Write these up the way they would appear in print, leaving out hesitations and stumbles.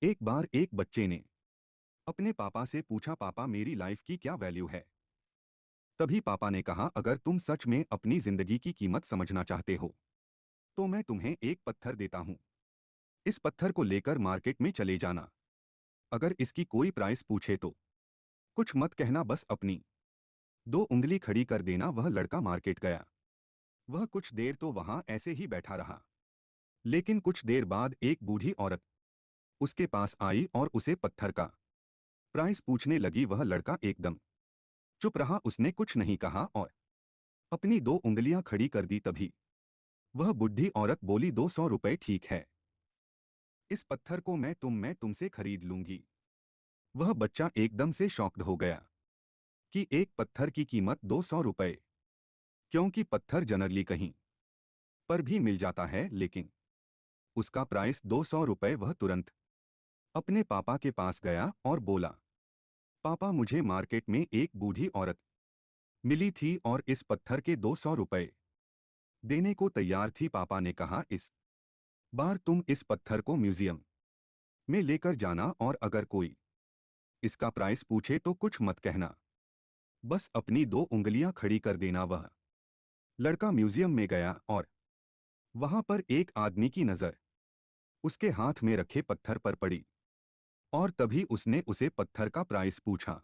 एक बार एक बच्चे ने अपने पापा से पूछा, पापा मेरी लाइफ की क्या वैल्यू है। तभी पापा ने कहा, अगर तुम सच में अपनी जिंदगी की कीमत समझना चाहते हो तो मैं तुम्हें एक पत्थर देता हूं। इस पत्थर को लेकर मार्केट में चले जाना। अगर इसकी कोई प्राइस पूछे तो कुछ मत कहना, बस अपनी दो उंगली खड़ी कर देना। वह लड़का मार्केट गया। वह कुछ देर तो वहां ऐसे ही बैठा रहा, लेकिन कुछ देर बाद एक बूढ़ी औरत उसके पास आई और उसे पत्थर का प्राइस पूछने लगी। वह लड़का एकदम चुप रहा, उसने कुछ नहीं कहा और अपनी दो उंगलियां खड़ी कर दी। तभी वह बुढ़ी औरत बोली, 200 रुपए ठीक है, इस पत्थर को मैं तुमसे खरीद लूंगी। वह बच्चा एकदम से शॉक्ड हो गया कि एक पत्थर की कीमत 200 रुपए, क्योंकि पत्थर जनरली कहीं पर भी मिल जाता है, लेकिन उसका प्राइस 200 रुपए। वह तुरंत अपने पापा के पास गया और बोला, पापा मुझे मार्केट में एक बूढ़ी औरत मिली थी और इस पत्थर के 200 रुपए देने को तैयार थी। पापा ने कहा, इस बार तुम इस पत्थर को म्यूजियम में लेकर जाना और अगर कोई इसका प्राइस पूछे तो कुछ मत कहना, बस अपनी दो उंगलियां खड़ी कर देना। वह लड़का म्यूजियम में गया और वहां पर एक आदमी की नजर उसके हाथ में रखे पत्थर पर पड़ी और तभी उसने उसे पत्थर का प्राइस पूछा।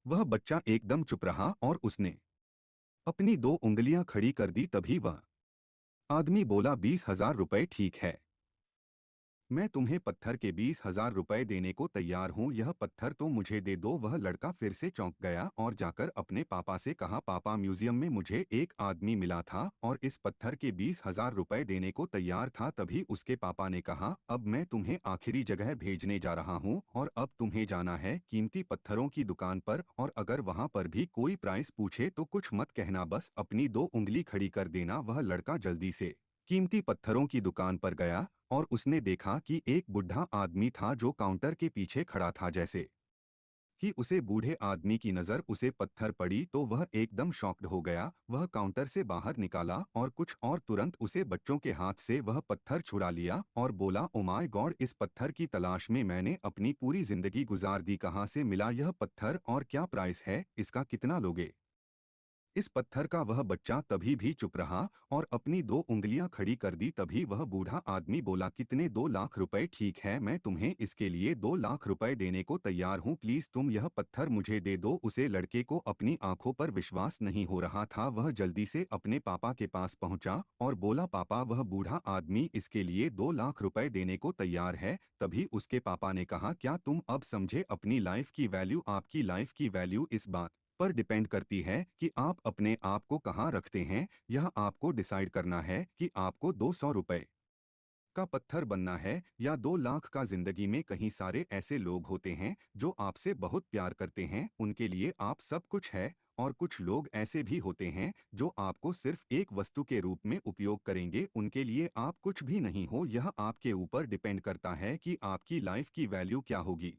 वह बच्चा एकदम चुप रहा और उसने अपनी दो उंगलियां खड़ी कर दी। तभी वह आदमी बोला, 20,000 रुपए ठीक है, मैं तुम्हें पत्थर के 20,000 रुपए देने को तैयार हूं, यह पत्थर तो मुझे दे दो। वह लड़का फिर से चौंक गया और जाकर अपने पापा से कहा, पापा म्यूजियम में मुझे एक आदमी मिला था और इस पत्थर के 20,000 रुपए देने को तैयार था। तभी उसके पापा ने कहा, अब मैं तुम्हें आखिरी जगह भेजने जा रहा हूँ और अब तुम्हें जाना है कीमती पत्थरों की दुकान पर और अगर वहां पर भी कोई प्राइस पूछे तो कुछ मत कहना, बस अपनी दो उंगली खड़ी कर देना। वह लड़का जल्दी से कीमती पत्थरों की दुकान पर गया और उसने देखा कि एक बुढ़ा आदमी था जो काउंटर के पीछे खड़ा था। जैसे कि उसे बूढ़े आदमी की नज़र उसे पत्थर पड़ी तो वह एकदम शॉक्ड हो गया। वह काउंटर से बाहर निकाला और कुछ और तुरंत उसे बच्चों के हाथ से वह पत्थर छुड़ा लिया और बोला, ओ माय गॉड, इस पत्थर की तलाश में मैंने अपनी पूरी जिंदगी गुजार दी, कहाँ से मिला यह पत्थर और क्या प्राइस है, इसका कितना लोगे इस पत्थर का। वह बच्चा तभी भी चुप रहा और अपनी दो उंगलियां खड़ी कर दी। तभी वह बूढ़ा आदमी बोला, कितने, 2 लाख रुपए ठीक है, मैं तुम्हें इसके लिए 2 लाख रुपए देने को तैयार हूँ, प्लीज तुम यह पत्थर मुझे दे दो। उसे लड़के को अपनी आंखों पर विश्वास नहीं हो रहा था। वह जल्दी से अपने पापा के पास पहुंचा और बोला, पापा वह बूढ़ा आदमी इसके लिए 2 लाख रुपए देने को तैयार है। तभी उसके पापा ने कहा, क्या तुम अब समझे अपनी लाइफ की वैल्यू। आपकी लाइफ की वैल्यू इस बात पर डिपेंड करती है कि आप अपने आप को कहाँ रखते हैं। यह आपको डिसाइड करना है कि आपको 200 रुपए का पत्थर बनना है या 2 लाख का। जिंदगी में कई सारे ऐसे लोग होते हैं जो आपसे बहुत प्यार करते हैं, उनके लिए आप सब कुछ है, और कुछ लोग ऐसे भी होते हैं जो आपको सिर्फ एक वस्तु के रूप में उपयोग करेंगे, उनके लिए आप कुछ भी नहीं हो। यह आपके ऊपर डिपेंड करता है कि आपकी लाइफ की वैल्यू क्या होगी।